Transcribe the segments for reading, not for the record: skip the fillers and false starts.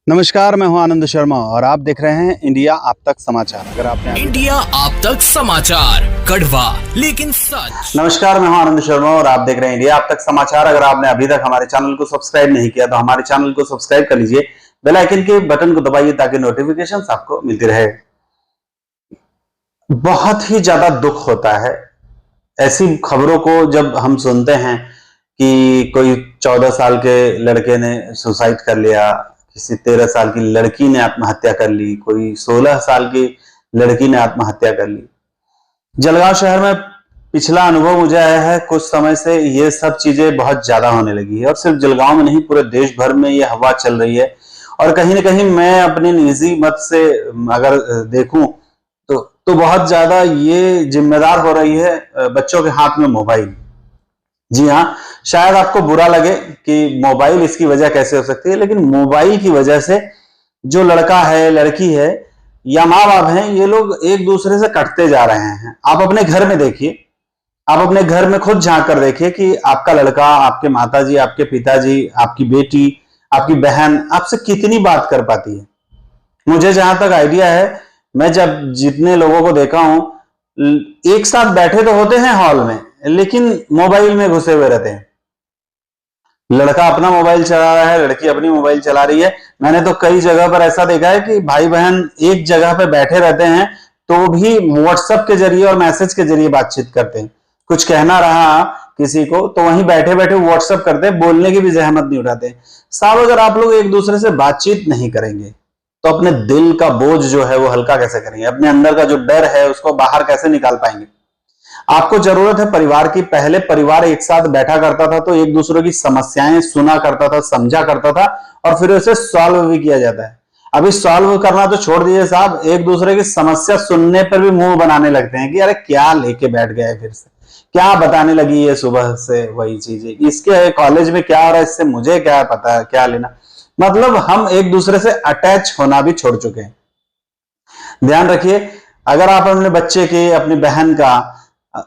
नमस्कार, मैं हूं आनंद शर्मा और आप देख रहे हैं इंडिया आप तक समाचार। अगर आपने इंडिया आप तक समाचार, कड़वा लेकिन सच। नमस्कार, मैं हूं आनंद शर्मा और आप देख रहे हैं इंडिया आप तक समाचार। अगर आपने अभी तक हमारे चैनल को सब्सक्राइब नहीं किया तो हमारे चैनल को सब्सक्राइब कर लीजिए, बेल आइकन के बटन को दबाइए ताकि नोटिफिकेशन आपको मिलती रहे। बहुत ही ज्यादा दुख होता है ऐसी खबरों को जब हम सुनते हैं कि कोई 14 साल के लड़के ने सुसाइड कर लिया, किसी 13 साल की लड़की ने आत्महत्या कर ली, कोई 16 साल की लड़की ने आत्महत्या कर ली। जलगांव शहर में पिछला अनुभव मुझे आया है, कुछ समय से ये सब चीजें बहुत ज्यादा होने लगी है और सिर्फ जलगांव में नहीं पूरे देश भर में ये हवा चल रही है। और कहीं ना कहीं मैं अपनी निजी मत से अगर देखूं तो बहुत ज्यादा ये जिम्मेदार हो रही है बच्चों के हाथ में मोबाइल। जी हाँ, शायद आपको बुरा लगे कि मोबाइल इसकी वजह कैसे हो सकती है, लेकिन मोबाइल की वजह से जो लड़का है, लड़की है या माँ बाप हैं, ये लोग एक दूसरे से कटते जा रहे हैं। आप अपने घर में देखिए, आप अपने घर में खुद झांक कर देखिए कि आपका लड़का, आपके माताजी, आपके पिताजी, आपकी बेटी, आपकी बहन आपसे कितनी बात कर पाती है। मुझे जहां तक आइडिया है, मैं जब जितने लोगों को देखा हूं, एक साथ बैठे तो होते हैं हॉल में, लेकिन मोबाइल में घुसे हुए रहते हैं। लड़का अपना मोबाइल चला रहा है, लड़की अपनी मोबाइल चला रही है। मैंने तो कई जगह पर ऐसा देखा है कि भाई बहन एक जगह पे बैठे रहते हैं तो भी व्हाट्सएप के जरिए और मैसेज के जरिए बातचीत करते हैं। कुछ कहना रहा किसी को तो वहीं बैठे बैठे व्हाट्सएप करते हैं, बोलने की भी जहमत नहीं उठाते। साहब, अगर आप लोग एक दूसरे से बातचीत नहीं करेंगे तो अपने दिल का बोझ जो है वो हल्का कैसे करेंगे? अपने अंदर का जो डर है उसको बाहर कैसे निकाल पाएंगे? आपको जरूरत है परिवार की। पहले परिवार एक साथ बैठा करता था तो एक दूसरे की समस्याएं सुना करता था, समझा करता था और फिर उसे सॉल्व भी किया जाता है। अभी सॉल्व करना तो छोड़ दीजिए साहब, एक दूसरे की समस्या सुनने पर भी मुंह बनाने लगते हैं कि अरे क्या लेके बैठ गए, फिर से क्या बताने लगी है सुबह से वही चीजें, इसके कॉलेज में क्या हो रहा है इससे मुझे क्या पता, क्या लेना। मतलब हम एक दूसरे से अटैच होना भी छोड़ चुके हैं। ध्यान रखिए, अगर आप अपने बच्चे के, अपनी बहन का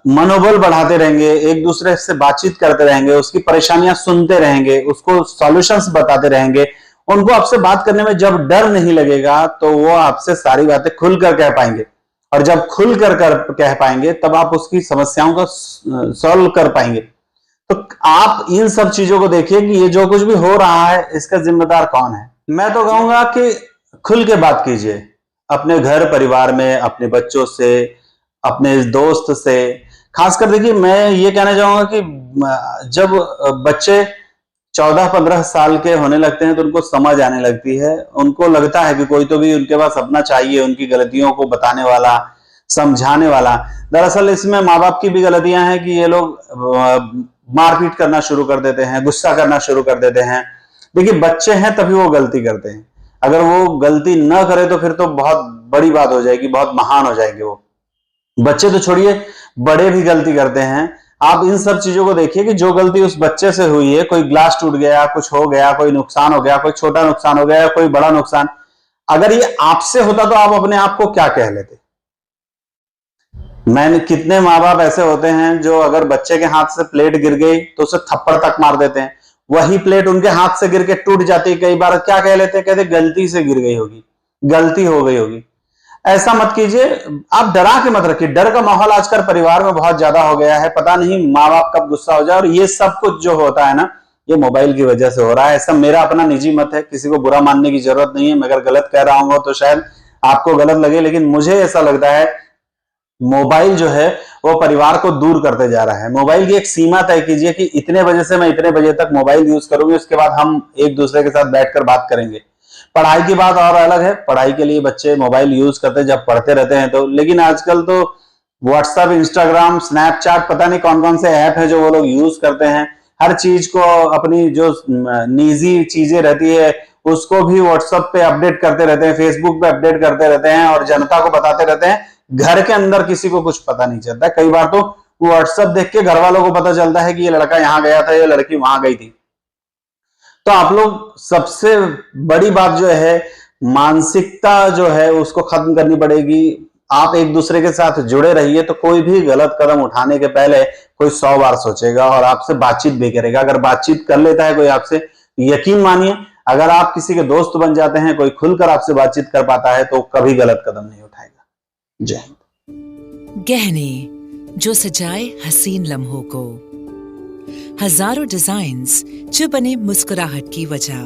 मनोबल बढ़ाते रहेंगे, एक दूसरे से बातचीत करते रहेंगे, उसकी परेशानियां सुनते रहेंगे, उसको सॉल्यूशंस बताते रहेंगे, उनको आपसे बात करने में जब डर नहीं लगेगा तो वो आपसे सारी बातें खुलकर कह पाएंगे। और जब खुलकर कह पाएंगे तब आप उसकी समस्याओं को सॉल्व कर पाएंगे। तो आप इन सब चीजों को देखिए कि ये जो कुछ भी हो रहा है इसका जिम्मेदार कौन है। मैं तो कहूंगा कि खुल के बात कीजिए अपने घर परिवार में, अपने बच्चों से, अपने दोस्त से। खासकर देखिए, मैं ये कहना चाहूंगा कि जब बच्चे 14-15 साल के होने लगते हैं तो उनको समझ आने लगती है, उनको लगता है कि कोई तो भी उनके पास अपना चाहिए, उनकी गलतियों को बताने वाला, समझाने वाला। दरअसल इसमें माँ बाप की भी गलतियां हैं कि ये लोग मारपीट करना शुरू कर देते हैं, गुस्सा करना शुरू कर देते हैं। देखिए, बच्चे हैं तभी वो गलती करते हैं, अगर वो गलती न करे तो फिर तो बहुत बड़ी बात हो जाएगी, बहुत महान हो जाएंगे वो। बच्चे तो छोड़िए, बड़े भी गलती करते हैं। आप इन सब चीजों को देखिए कि जो गलती उस बच्चे से हुई है, कोई ग्लास टूट गया, कुछ हो गया, कोई नुकसान हो गया, कोई छोटा नुकसान हो गया या कोई बड़ा नुकसान, अगर ये आपसे होता तो आप अपने आप को क्या कह लेते? मैंने कितने माँ बाप ऐसे होते हैं जो अगर बच्चे के हाथ से प्लेट गिर गई तो उसे थप्पड़ तक मार देते हैं। वही प्लेट उनके हाथ से गिर के टूट जाती है, कई बार क्या कह लेते हैं, कहते गलती से गिर गई होगी, गलती हो गई होगी। ऐसा मत कीजिए, आप डरा के मत रखिए। डर का माहौल आजकल परिवार में बहुत ज्यादा हो गया है, पता नहीं माँ बाप कब गुस्सा हो जाए। और ये सब कुछ जो होता है ना, ये मोबाइल की वजह से हो रहा है। ऐसा मेरा अपना निजी मत है, किसी को बुरा मानने की जरूरत नहीं है। मैं अगर गलत कह रहा हूं तो शायद आपको गलत लगे, लेकिन मुझे ऐसा लगता है मोबाइल जो है वो परिवार को दूर करते जा रहा है। मोबाइल की एक सीमा तय कीजिए कि इतने बजे से मैं इतने बजे तक मोबाइल यूज करूंगी, उसके बाद हम एक दूसरे के साथ बैठकर बात करेंगे। पढ़ाई की बात और अलग है, पढ़ाई के लिए बच्चे मोबाइल यूज करते हैं जब पढ़ते रहते हैं तो, लेकिन आजकल तो व्हाट्सएप, इंस्टाग्राम, स्नैपचैट, पता नहीं कौन कौन से ऐप है जो वो लोग यूज करते हैं। हर चीज को, अपनी जो निजी चीजें रहती है उसको भी व्हाट्सएप पे अपडेट करते रहते हैं, फेसबुक पे अपडेट करते रहते हैं और जनता को बताते रहते हैं। घर के अंदर किसी को कुछ पता नहीं चलता। कई बार तो व्हाट्सएप देख के घर वालों को पता चलता है कि ये लड़का यहां गया था, ये लड़की वहां गई थी। तो आप लोग, सबसे बड़ी बात जो है, मानसिकता जो है उसको खत्म करनी पड़ेगी। आप एक दूसरे के साथ जुड़े रहिए तो कोई भी गलत कदम उठाने के पहले कोई 100 बार सोचेगा और आपसे बातचीत भी करेगा। अगर बातचीत कर लेता है कोई आपसे, यकीन मानिए अगर आप किसी के दोस्त बन जाते हैं, कोई खुलकर आपसे बातचीत कर पाता है, तो कभी गलत कदम नहीं उठाएगा। जय हिंद। गहने जो सजाए हसीन लम्हों को, हजारों डिजाइन्स जो बने मुस्कुराहट की वजह,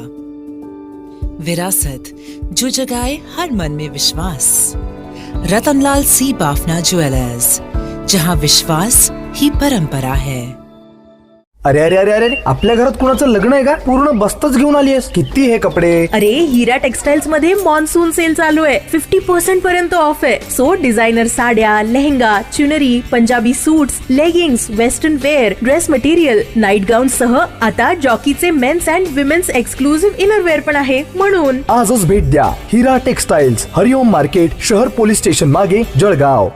विरासत जो जगाए हर मन में विश्वास। रतनलाल सी बाफना ज्वेलर्स, जहां विश्वास ही परंपरा है। अरे अरे अरे अरे आपल्या घरात कुणाचं लग्न आहे का? पूर्ण बस्तच घेऊन आली आहेस. किती हे कपडे? अरे हिरा टेक्सटाइल्स मध्ये मॉन्सून सेल चालू आहे. 50% पर्यंत ऑफ आहे. सो डिझायनर साड्या, lehenga, chunri, Punjabi suits, leggings, western wear, dress material, night gown सह आता जॉकीचे men's and women's exclusive innerwear पण आहे. म्हणून आजच भेट द्या हिरा टेक्सटाइल्स, हरिओम मार्केट, शहर पोलीस स्टेशन मागे, जळगाव.